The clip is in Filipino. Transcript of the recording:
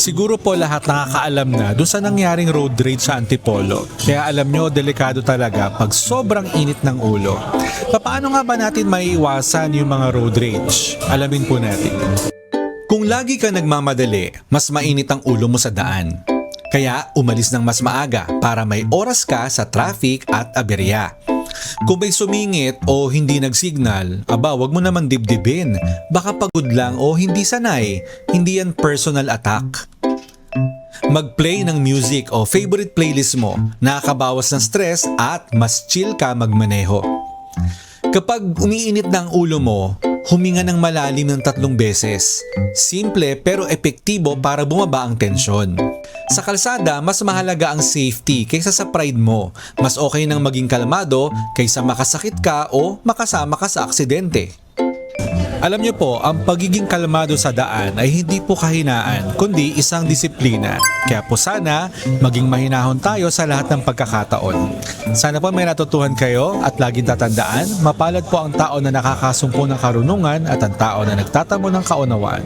Siguro po lahat nakakaalam na doon sa nangyaring road rage sa Antipolo. Kaya alam nyo, delikado talaga pag sobrang init ng ulo. Paano nga ba natin maiiwasan yung mga road rage? Alamin po natin. Kung lagi ka nagmamadali, mas mainit ang ulo mo sa daan. Kaya umalis ng mas maaga para may oras ka sa traffic at aberya. Kung may sumingit o hindi nagsignal, wag mo naman dibdibin. Baka pagod lang o hindi sanay, hindi yan personal attack. Mag-play ng music o favorite playlist mo, nakakabawas ng stress at mas chill ka magmaneho. Kapag umiinit na ang ulo mo, huminga ng malalim ng 3 beses. Simple pero epektibo para bumaba ang tensyon. Sa kalsada, mas mahalaga ang safety kaysa sa pride mo. Mas okay nang maging kalmado kaysa makasakit ka o makasama ka sa aksidente. Alam niyo po, ang pagiging kalmado sa daan ay hindi po kahinaan, kundi isang disiplina. Kaya po sana, maging mahinahon tayo sa lahat ng pagkakataon. Sana po may natutuhan kayo at laging tatandaan, mapalad po ang tao na nakakasumpo ng karunungan at ang tao na nagtatamo ng kaunawaan.